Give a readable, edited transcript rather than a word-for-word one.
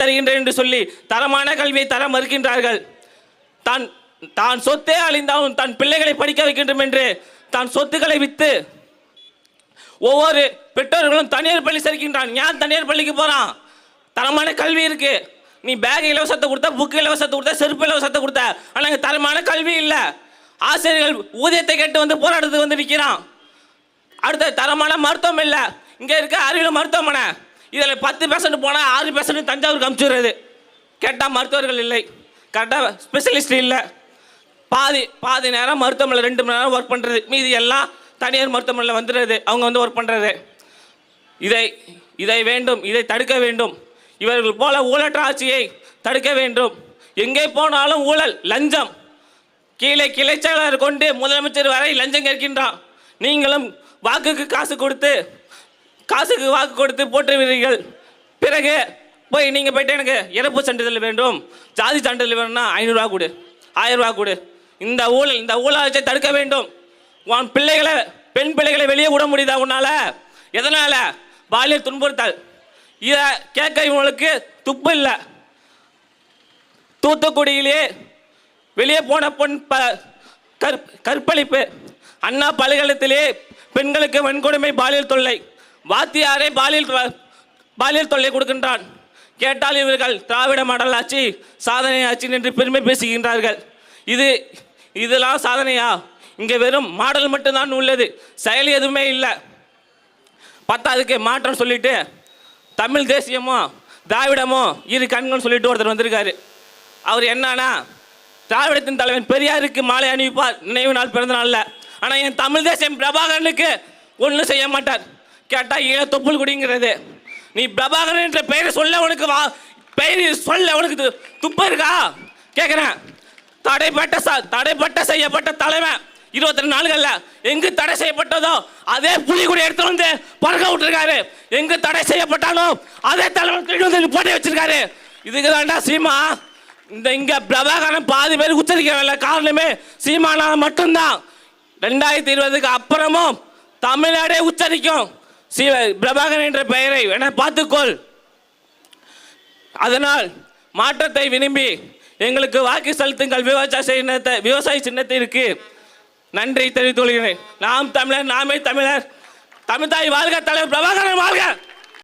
தருகின்றேன் என்று சொல்லி தரமான கல்வியை தர மறுக்கின்றார்கள். தான் தான் சொத்தே அழிந்தாலும் தன் பிள்ளைகளை படிக்க வைக்கின்றோம் என்று தான் சொத்துக்களை விற்று ஒவ்வொரு பெற்றோர்களும் தனியார் பள்ளி சேர்க்கின்றான். ஏன் தனியார் பள்ளிக்கு போகிறான்? தரமான கல்வி இருக்கு. நீ பேக் இலவசத்தை கொடுத்த, புக்கு இலவசத்தை கொடுத்த, செருப்பு இலவசத்தை கொடுத்த, ஆனால் இங்கே தரமான கல்வி இல்லை. ஆசிரியர்கள் ஊதியத்தை கேட்டு வந்து போராட்டத்துக்கு வந்து நிற்கிறான். அடுத்த தரமான மருத்துவம் இல்லை. இங்கே இருக்க அறிவியல் மருத்துவமனை இதில் 10% போனால் 6% தஞ்சாவூருக்கு அனுப்பிச்சுடுறது. கேட்டால் மருத்துவர்கள் இல்லை, கரெக்டாக ஸ்பெஷலிஸ்ட் இல்லை. பாதி நேரம் மருத்துவமனையில் 2 மணி நேரம் ஒர்க் பண்ணுறது, மீதி எல்லாம் தனியார் மருத்துவமனையில் வந்துடுறது, அவங்க வந்து ஒர்க் பண்ணுறது. இதை வேண்டும், இதை தடுக்க வேண்டும். இவர்கள் போல ஊழற்ற ஆட்சியை தடுக்க வேண்டும். எங்கே போனாலும் ஊழல், லஞ்சம். கீழே கிளை செயலாளர் கொண்டு முதலமைச்சர் வரை லஞ்சம் கேட்கின்றான். நீங்களும் வாக்கு கொடுத்து போட்டுவீர்கள். பிறகு நீங்கள் போயிட்டு எனக்கு இறப்பு சான்றிதழ் வேண்டும், ஜாதி சான்றிதழ் வேணும்னா 500 ரூபா கொடு, 1000 ரூபா கொடு. இந்த ஊழலை தடுக்க வேண்டும். உன் பிள்ளைகளை, பெண் பிள்ளைகளை வெளியே விட முடியுதா உன்னால்? எதனால்? பாலியல் துன்புறுத்தல். இதை கேட்க இவங்களுக்கு துப்பு இல்லை. தூத்துக்குடியிலே வெளியே போன பொன் கற்பழிப்பு, அண்ணா பல்கலைக்கழகத்திலே பெண்களுக்கு வன்கொடுமை, பாலியல் தொல்லை, வாத்தியாரே பாலியல் தொல்லை கொடுக்கின்றான். கேட்டால் இவர்கள் திராவிட மாடல் ஆட்சி, சாதனை ஆட்சி என்று பெருமை பேசுகின்றார்கள். இதெல்லாம் சாதனையா? இங்கே வெறும் மாடல் மட்டும்தான் உள்ளது, செயல் எதுவுமே இல்லை. பத்தாவதுக்கு மாற்றம் சொல்லிட்டு தமிழ் தேசியமோ திராவிடமோ இரு கண்கள் சொல்லிட்டு ஒருத்தர் வந்திருக்காரு. அவர் என்னன்னா, திராவிடத்தின் தலைவன் பெரியாருக்கு மாலை அணிவிப்பார் நினைவு நாள் பிறந்த நாளில், ஆனால் என் தமிழ் தேசியம் பிரபாகரனுக்கு ஒன்றும் செய்ய மாட்டார். கேட்டால் ஈழ தொப்புள் குடிங்கிறது. நீ பிரபாகரன் என்ற பெயரை சொல்ல உனக்கு உனக்கு துப்பு இருக்கா கேட்குறேன். தடைப்பட்ட செய்யப்பட்ட தலைவன் 22 நாள்களில் எங்கு தடை செய்யப்பட்டதோ அதே புலி கூட எடுத்து வந்து பறக்க விட்டுருக்காரு. எங்கு தடை செய்யப்பட்டானோ அதே தலைவன் வந்து போட்டி வச்சிருக்காரு. இதுக்கு தாண்டா சீமா. இங்கே பிரபாகரன் பாதி பேர் உச்சரிக்கவில்லை. காரணமே சீமானால் மட்டும்தான். 2020க்கு அப்புறமும் தமிழ்நாடே உச்சரிக்கும் பிரபாகரன் என்ற பெயரை என பார்த்துக்கொள். அதனால் மாற்றத்தை விரும்பி எங்களுக்கு வாக்கு செலுத்துங்கள். விவசாய சின்னத்திற்கு நன்றி தெரிவித்துக் கொள்கிறேன். நாம் தமிழர், நாமே தமிழர். தமிழ்தாய் வாழ்க, தலைவர் பிரபாகரன் வாழ்க.